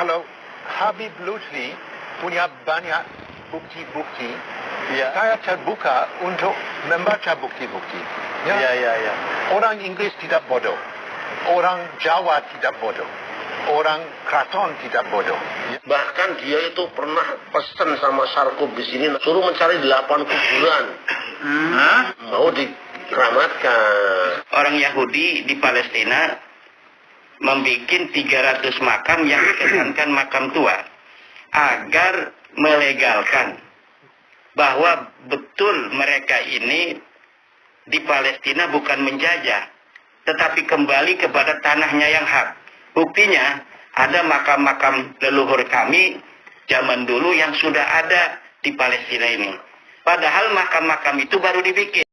kalau Habib Lutfi punya banyak bukti-bukti, Ya. saya terbuka untuk membaca bukti-bukti. Ya. Ya. Orang Inggris tidak bodoh, orang Jawa tidak bodoh, orang Kraton tidak bodoh. Ya. Bahkan dia itu pernah pesan sama Sarkub di sini, suruh mencari 8 kuburan. Mau dikeramatkan. Orang Yahudi di Palestina membuat 300 makam yang dikesankan makam tua agar melegalkan bahwa betul mereka ini di Palestina bukan menjajah, tetapi kembali kepada tanahnya yang hak. Buktinya ada makam-makam leluhur kami zaman dulu yang sudah ada di Palestina ini. Padahal makam-makam itu baru dibikin.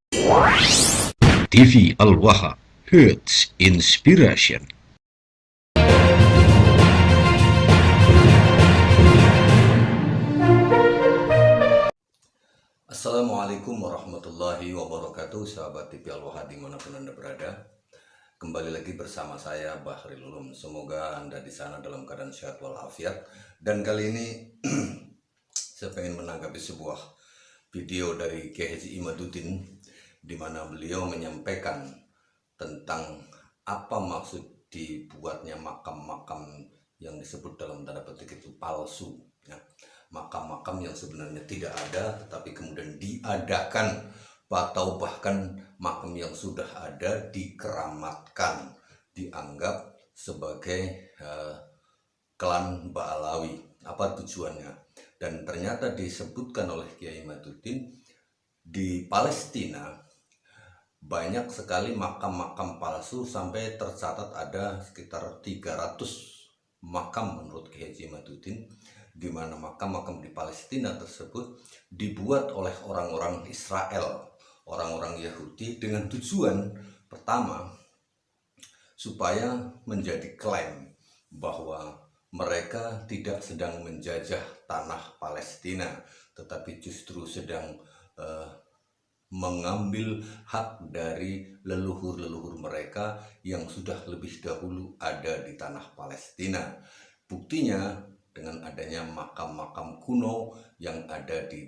TV Al-Waha, Hits Inspiration. Assalamualaikum warahmatullahi wabarakatuh, sahabat TV Al-Waha dimanapun Anda berada. Kembali lagi bersama saya Bahril Ulum. Semoga Anda di sana dalam keadaan sehat walafiat. Dan kali ini saya ingin menanggapi sebuah video dari Kiai Haji Imaduddin, di mana beliau menyampaikan tentang apa maksud dibuatnya makam-makam yang disebut dalam tanda petik itu palsu, ya. Makam-makam yang sebenarnya tidak ada tetapi kemudian diadakan, atau bahkan makam yang sudah ada dikeramatkan, dianggap sebagai klan Ba'alawi. Apa tujuannya? Dan ternyata disebutkan oleh Kiai Imaduddin, di Palestina banyak sekali makam-makam palsu, sampai tercatat ada sekitar 300 makam menurut Kiai Haji Imaduddin, di mana makam-makam di Palestina tersebut dibuat oleh orang-orang Israel, orang-orang Yahudi, dengan tujuan pertama supaya menjadi klaim bahwa mereka tidak sedang menjajah tanah Palestina, tetapi justru sedang mengambil hak dari leluhur-leluhur mereka yang sudah lebih dahulu ada di tanah Palestina. Buktinya dengan adanya makam-makam kuno yang ada di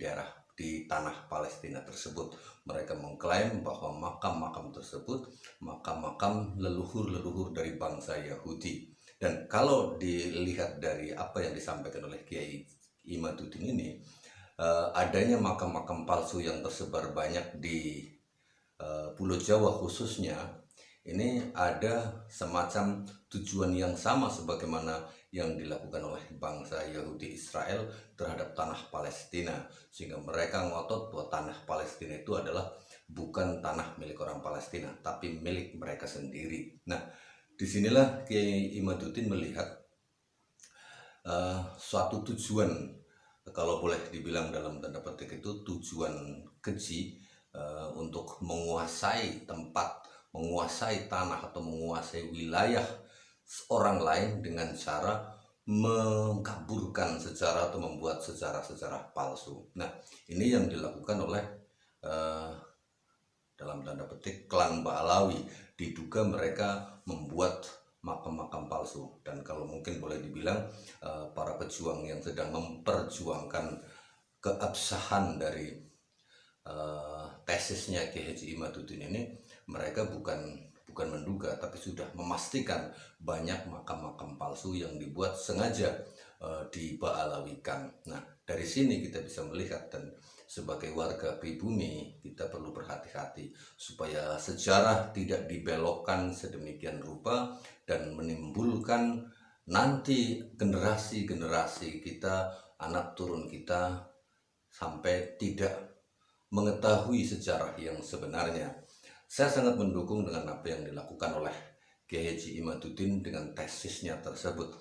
tanah Palestina tersebut. Mereka mengklaim bahwa makam-makam tersebut makam-makam leluhur-leluhur dari bangsa Yahudi. Dan kalau dilihat dari apa yang disampaikan oleh Kiai Imaduddin ini, adanya makam-makam palsu yang tersebar banyak di Pulau Jawa khususnya, ini ada semacam tujuan yang sama sebagaimana yang dilakukan oleh bangsa Yahudi Israel terhadap tanah Palestina, sehingga mereka ngotot bahwa tanah Palestina itu adalah bukan tanah milik orang Palestina tapi milik mereka sendiri. Nah, disinilah Kiai Imaduddin melihat suatu tujuan, kalau boleh dibilang dalam tanda petik itu tujuan keji, untuk menguasai tempat, menguasai tanah atau menguasai wilayah orang lain dengan cara mengkaburkan sejarah atau membuat sejarah-sejarah palsu. Nah, ini yang dilakukan oleh dalam tanda petik klan Ba'alawi. Diduga mereka membuat makam-makam palsu. Dan kalau mungkin boleh dibilang para pejuang yang sedang memperjuangkan keabsahan dari tesisnya Kiai Haji Imaduddin ini, mereka bukan menduga tapi sudah memastikan banyak makam-makam palsu yang dibuat sengaja diba'alawikan. Nah, dari sini kita bisa melihat, dan sebagai warga pribumi kita perlu berhati-hati supaya sejarah tidak dibelokkan sedemikian rupa dan menimbulkan nanti generasi-generasi kita, anak turun kita, sampai tidak mengetahui sejarah yang sebenarnya. Saya sangat mendukung dengan apa yang dilakukan oleh Kiai Haji Imaduddin dengan tesisnya tersebut,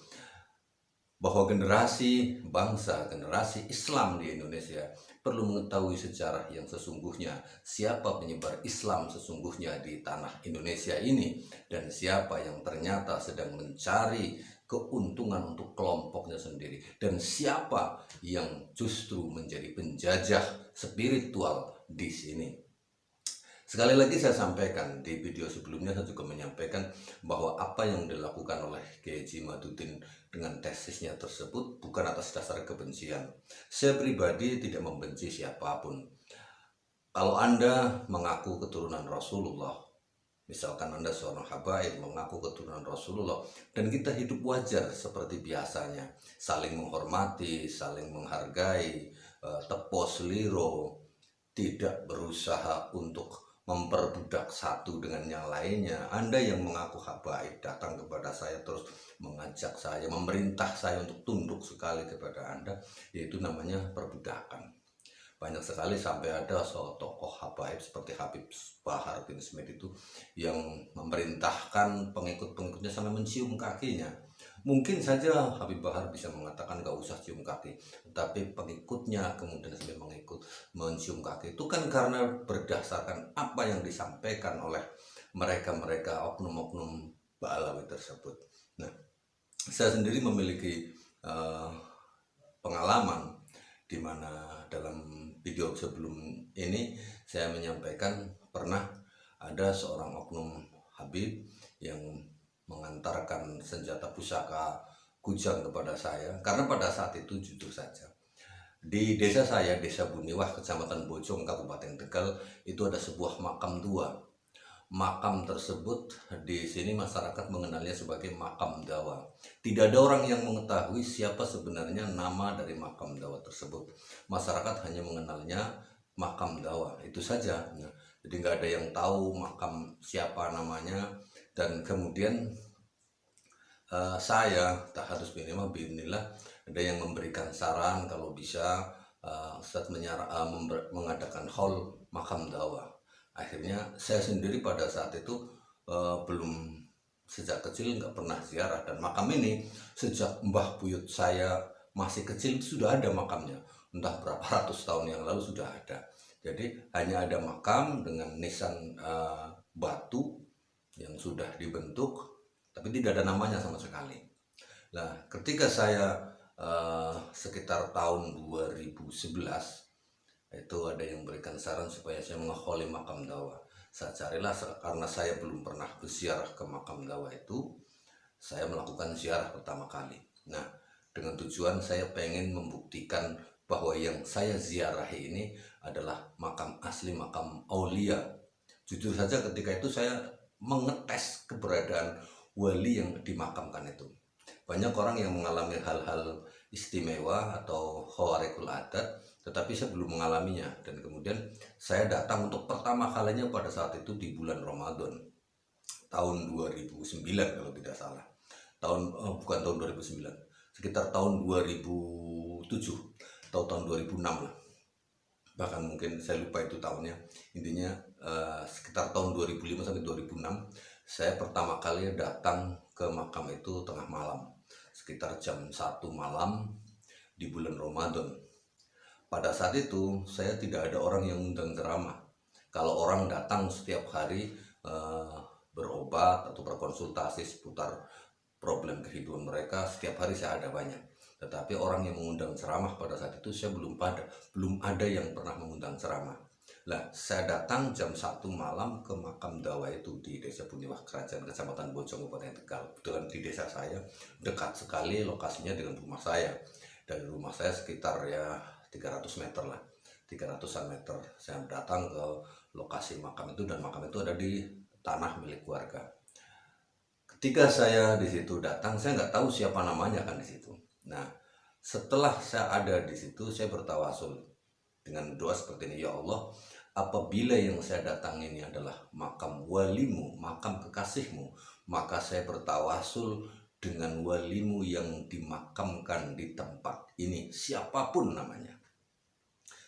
bahwa generasi bangsa, generasi Islam di Indonesia perlu mengetahui sejarah yang sesungguhnya, siapa penyebar Islam sesungguhnya di tanah Indonesia ini, dan siapa yang ternyata sedang mencari keuntungan untuk kelompoknya sendiri, dan siapa yang justru menjadi penjajah spiritual di sini. Sekali lagi saya sampaikan, di video sebelumnya saya juga menyampaikan bahwa apa yang dilakukan oleh Kiai Haji Imaduddin dengan tesisnya tersebut bukan atas dasar kebencian. Saya pribadi tidak membenci siapapun. Kalau Anda mengaku keturunan Rasulullah, misalkan Anda seorang habaib mengaku keturunan Rasulullah, dan kita hidup wajar seperti biasanya, saling menghormati, saling menghargai, tepos liro, tidak berusaha untuk memperbudak satu dengan yang lainnya. Anda yang mengaku habaib datang kepada saya terus mengajak saya, memerintah saya untuk tunduk sekali kepada Anda, yaitu namanya perbudakan. Banyak sekali sampai ada seorang tokoh habaib seperti Habib Bahar bin Smith itu yang memerintahkan pengikut-pengikutnya sampai mencium kakinya. Mungkin saja Habib Bahar bisa mengatakan gak usah cium kaki, tapi pengikutnya kemudian sampai mencium kaki itu kan karena berdasarkan apa yang disampaikan oleh mereka-mereka oknum-oknum Ba'alawi tersebut. Nah, saya sendiri memiliki pengalaman di mana dalam video sebelum ini saya menyampaikan pernah ada seorang oknum Habib yang mengantarkan senjata pusaka kujang kepada saya, karena pada saat itu jujur saja di desa saya, Desa Buniwah, Kecamatan Bojong, Kabupaten Tegal, itu ada sebuah makam tua. Makam tersebut di sini masyarakat mengenalnya sebagai makam dawa. Tidak ada orang yang mengetahui siapa sebenarnya nama dari makam dawa tersebut. Masyarakat hanya mengenalnya makam dawa, itu saja. Nah, jadi nggak ada yang tahu makam siapa namanya. Dan kemudian saya taharus binillah ada yang memberikan saran kalau bisa Ustadz mengadakan haul makam dawa. Akhirnya saya sendiri pada saat itu belum, sejak kecil nggak pernah ziarah, dan makam ini sejak mbah buyut saya masih kecil sudah ada makamnya, entah berapa ratus tahun yang lalu sudah ada. Jadi hanya ada makam dengan nisan batu yang sudah dibentuk, tapi tidak ada namanya sama sekali. Nah, ketika saya sekitar tahun 2011 itu ada yang berikan saran supaya saya mengholi makam dawa. Saya carilah, karena saya belum pernah berziarah ke makam dawa itu, saya melakukan ziarah pertama kali. Nah, dengan tujuan saya pengen membuktikan bahwa yang saya ziarahi ini adalah makam asli, makam aulia. Jujur saja ketika itu saya mengetes keberadaan wali yang dimakamkan itu. Banyak orang yang mengalami hal-hal istimewa atau khawarikul adat, tetapi saya belum mengalaminya. Dan kemudian saya datang untuk pertama kalinya pada saat itu di bulan Ramadan tahun 2009 kalau tidak salah. Bukan tahun 2009, sekitar tahun 2007 atau tahun 2006 lah. Bahkan mungkin saya lupa itu tahunnya. Intinya sekitar tahun 2005 sampai 2006 saya pertama kali datang ke makam itu tengah malam, sekitar jam 1 malam di bulan Ramadan. Pada saat itu saya tidak ada orang yang undang ceramah. Kalau orang datang setiap hari berobat atau berkonsultasi seputar problem kehidupan mereka, setiap hari saya ada banyak. Tetapi orang yang mengundang ceramah pada saat itu saya belum ada yang pernah mengundang ceramah. Lah, saya datang jam 1 malam ke makam dawa itu di Desa Buniwah, Kerajaan Kecamatan Bojong, Kabupaten Tegal. Kebetulan di desa saya dekat sekali lokasinya dengan rumah saya. Dari rumah saya sekitar 300 meter lah, 300-an meter. Saya datang ke lokasi makam itu, dan makam itu ada di tanah milik keluarga. Ketika saya di situ datang, saya nggak tahu siapa namanya kan di situ. Nah, setelah saya ada di situ, saya bertawasul dengan doa seperti ini, ya Allah, apabila yang saya datang ini adalah makam walimu, makam kekasihmu, maka saya bertawasul dengan walimu yang dimakamkan di tempat ini, siapapun namanya.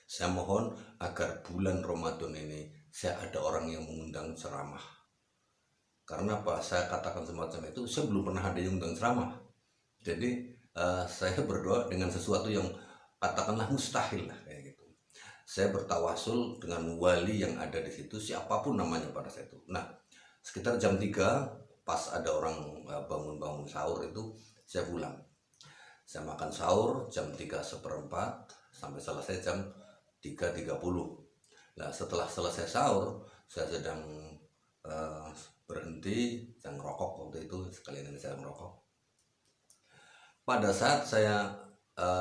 Saya mohon agar bulan Ramadan ini saya ada orang yang mengundang ceramah. Karena apa? Saya katakan semacam itu, saya belum pernah ada yang mengundang ceramah. Jadi saya berdoa dengan sesuatu yang katakanlah mustahil lah, kayak gitu. Saya bertawasul dengan wali yang ada di situ, siapapun namanya pada saat itu. Nah, sekitar jam 3 pas ada orang bangun-bangun sahur itu, saya pulang. Saya makan sahur jam 3:15 sampai selesai jam 3:30. Nah, setelah selesai sahur, saya sedang berhenti, sedang merokok waktu itu, sekalian saya merokok. pada saat saya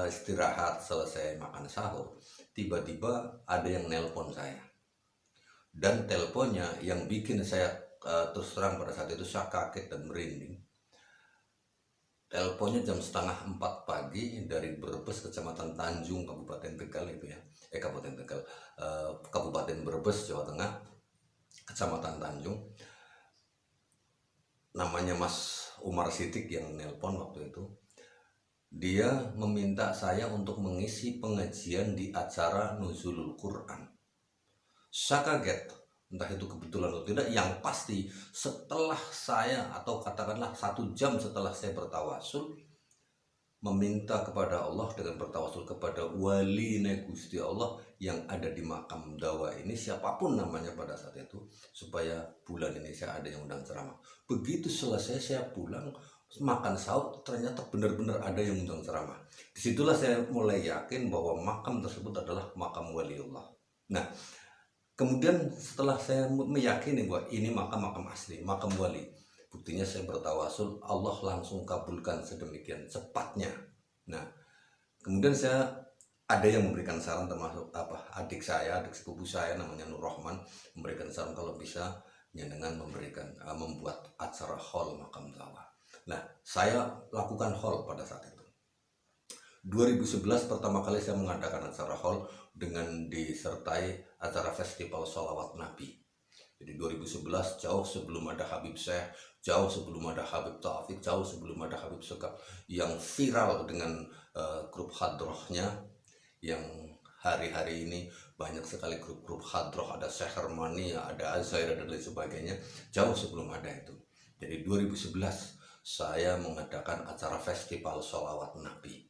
istirahat selesai makan sahur, tiba-tiba ada yang nelpon saya. Dan teleponnya yang bikin saya terus terang pada saat itu saya kaget dan merinding. Teleponnya jam 3:30 pagi dari Brebes, Kecamatan Tanjung, Kabupaten Tegal itu ya. Kabupaten Tegal, Kabupaten Brebes, Jawa Tengah, Kecamatan Tanjung. Namanya Mas Umar Sidik yang nelpon waktu itu. Dia meminta saya untuk mengisi pengajian di acara Nuzulul Quran. Saya kaget, entah itu kebetulan atau tidak. Yang pasti setelah saya, atau katakanlah 1 jam setelah saya bertawasul, meminta kepada Allah dengan bertawasul kepada wali Gusti Allah yang ada di makam dawa ini, siapapun namanya pada saat itu, supaya bulan ini saya ada yang undang ceramah. Begitu selesai saya pulang makan sahur, ternyata benar-benar ada yang undang ceramah. Disitulah saya mulai yakin bahwa makam tersebut adalah makam waliullah. Nah, kemudian setelah saya meyakini bahwa ini makam asli, makam wali, buktinya saya bertawasul, Allah langsung kabulkan sedemikian cepatnya. Nah, kemudian saya ada yang memberikan saran, termasuk adik sepupu saya namanya Nur Rahman, memberikan saran kalau bisa dengan membuat acara hall makam dawa. Nah, saya lakukan hall pada saat itu. 2011 pertama kali saya mengadakan acara hall dengan disertai acara festival sholawat Nabi. Jadi 2011 jauh sebelum ada Habib Syekh, jauh sebelum ada Habib Taufik, jauh sebelum ada Habib Sekap, yang viral dengan grup hadrohnya, yang hari-hari ini banyak sekali grup hadroh, ada Syekh Hermani, ada Azaira dan lain sebagainya, jauh sebelum ada itu. Jadi 2011 saya mengadakan acara festival sholawat Nabi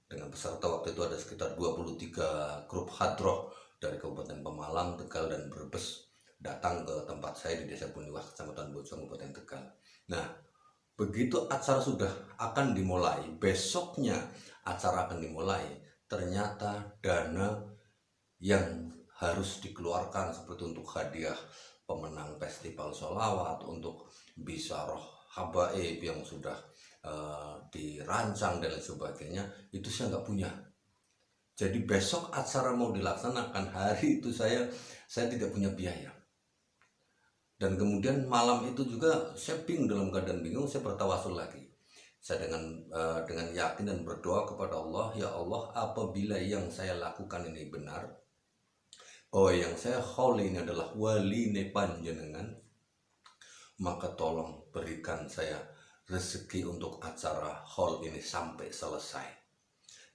dengan peserta waktu itu ada sekitar 23 grup hadroh dari Kabupaten Pemalang, Tegal, dan Brebes datang ke tempat saya di Desa Buniwah, Kecamatan Bojong, Kabupaten Tegal. Nah, begitu acara sudah akan dimulai, besoknya acara akan dimulai, ternyata dana yang harus dikeluarkan seperti untuk hadiah pemenang festival sholawat, untuk bisaroh habaib yang sudah dirancang dan lain sebagainya, itu saya nggak punya. Jadi besok acara mau dilaksanakan, hari itu saya tidak punya biaya. Dan kemudian malam itu juga saya bingung, dalam keadaan bingung saya bertawasul lagi. Saya dengan yakin dan berdoa kepada Allah, ya Allah, apabila yang saya lakukan ini benar, bahwa yang saya kholi ini adalah wali panjenengan, maka tolong berikan saya rezeki untuk acara hall ini sampai selesai.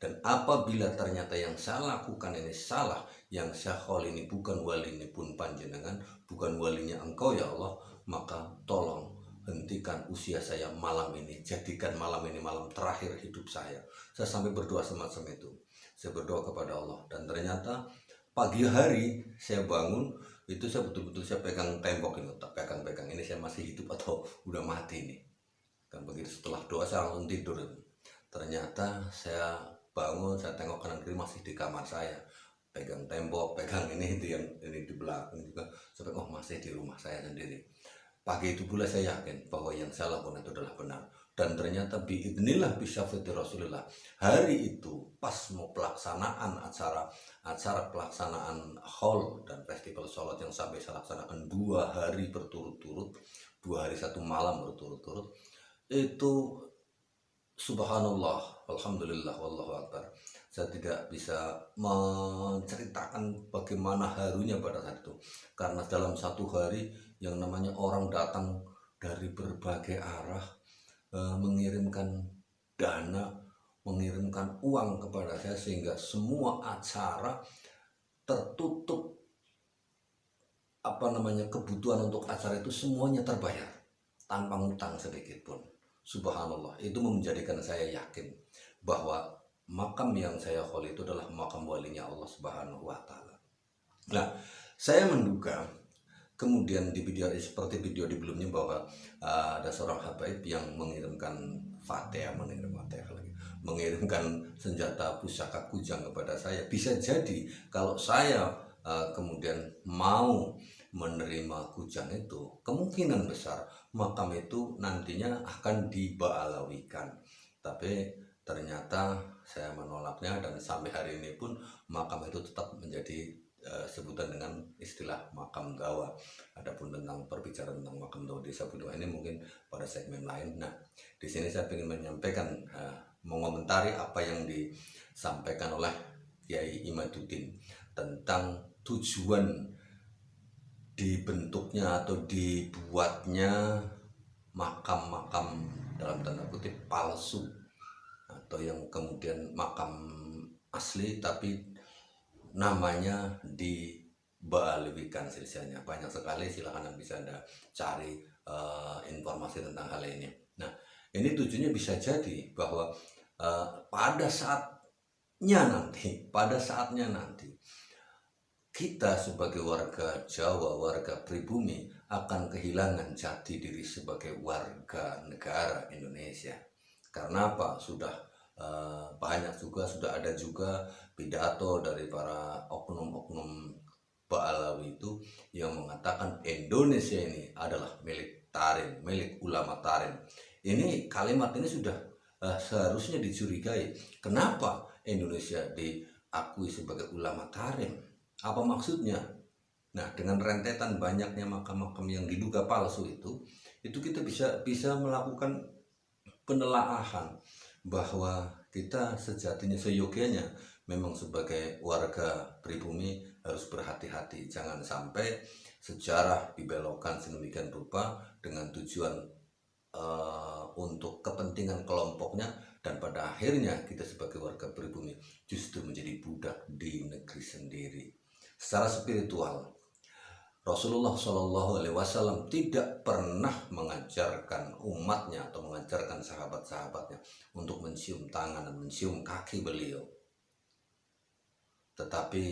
Dan apabila ternyata yang saya lakukan ini salah, yang saya hall ini bukan wali ini pun panjenengan, bukan walinya engkau ya Allah, maka tolong hentikan usia saya malam ini, jadikan malam ini malam terakhir hidup saya. Saya sampai berdoa semacam itu. Saya berdoa kepada Allah, dan ternyata pagi hari saya bangun, itu saya betul-betul saya pegang tembok ini, tak pegang ini saya masih hidup atau udah mati nih. Dan begitu setelah doa saya langsung tidur. Ternyata saya bangun, saya tengok kanan kiri masih di kamar saya, pegang tembok, pegang ini di belakang juga, sampai masih di rumah saya sendiri. Pagi itu pula saya yakin bahwa yang saya lakukan itu adalah benar. Dan ternyata biidznillah bisyafati Rasulullah, hari itu pas mau pelaksanaan acara pelaksanaan hall dan festival sholat yang sampai saya laksanakan 2 hari berturut-turut, 2 hari 1 malam berturut-turut, itu subhanallah, alhamdulillah, wallahu akbar. Saya tidak bisa menceritakan bagaimana harunya pada saat itu, karena dalam 1 hari yang namanya orang datang dari berbagai arah, mengirimkan dana, mengirimkan uang kepada saya, sehingga semua acara tertutup, kebutuhan untuk acara itu semuanya terbayar tanpa ngutang sedikit pun. Subhanallah, itu menjadikan saya yakin bahwa makam yang saya kholi itu adalah makam walinya Allah Subhanahu wa Ta'ala. Nah, saya menduga kemudian di video seperti video di sebelumnya bahwa ada seorang habaib yang mengirimkan fatihah, mengirimkan senjata pusaka kujang kepada saya. Bisa jadi kalau saya kemudian mau menerima kujang itu, kemungkinan besar makam itu nantinya akan diba'alawikan. Tapi ternyata saya menolaknya, dan sampai hari ini pun makam itu tetap menjadi sebutan dengan istilah makam gawa. Adapun tentang perbicaraan tentang makam gawa desa Budoa ini mungkin pada segmen lain. Nah, di sini saya ingin menyampaikan, mengomentari apa yang disampaikan oleh Kiai Imaduddin tentang tujuan dibentuknya atau dibuatnya makam-makam dalam tanda kutip palsu, atau yang kemudian makam asli tapi namanya dibaalwikan silsilahnya. Banyak sekali, silahkan bisa Anda cari informasi tentang hal ini. Nah, ini tujuannya bisa jadi bahwa pada saatnya nanti kita sebagai warga Jawa, warga pribumi akan kehilangan jati diri sebagai warga negara Indonesia. Karena apa? Sudah banyak juga, sudah ada juga pidato dari para oknum-oknum Ba'alawi itu yang mengatakan Indonesia ini adalah milik Tarim, milik ulama Tarim. Ini kalimat ini sudah seharusnya dicurigai. Kenapa Indonesia diakui sebagai ulama Tarim? Apa maksudnya? Nah, dengan rentetan banyaknya makam-makam yang diduga palsu itu kita bisa melakukan penelaahan bahwa kita sejatinya, seyogianya memang sebagai warga pribumi harus berhati-hati. Jangan sampai sejarah dibelokkan sedemikian rupa dengan tujuan untuk kepentingan kelompoknya, dan pada akhirnya kita sebagai warga pribumi justru menjadi budak di negeri sendiri. Secara spiritual, Rasulullah SAW tidak pernah mengajarkan umatnya atau mengajarkan sahabat-sahabatnya untuk mencium tangan dan mencium kaki beliau. Tetapi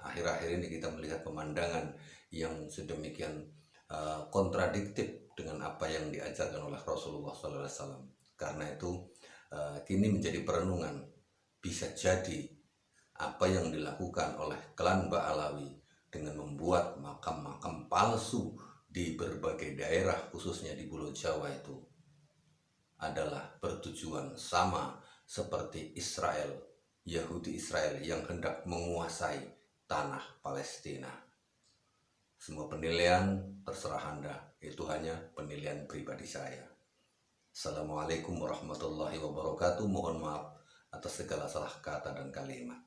akhir-akhir ini kita melihat pemandangan yang sedemikian kontradiktif dengan apa yang diajarkan oleh Rasulullah SAW. Karena itu kini menjadi perenungan, bisa jadi apa yang dilakukan oleh klan Ba'alawi dengan membuat makam-makam palsu di berbagai daerah, khususnya di Pulau Jawa, itu adalah bertujuan sama seperti Israel, Yahudi Israel yang hendak menguasai tanah Palestina. Semua penilaian terserah Anda, itu hanya penilaian pribadi saya. Assalamualaikum warahmatullahi wabarakatuh. Mohon maaf atas segala salah kata dan kalimat.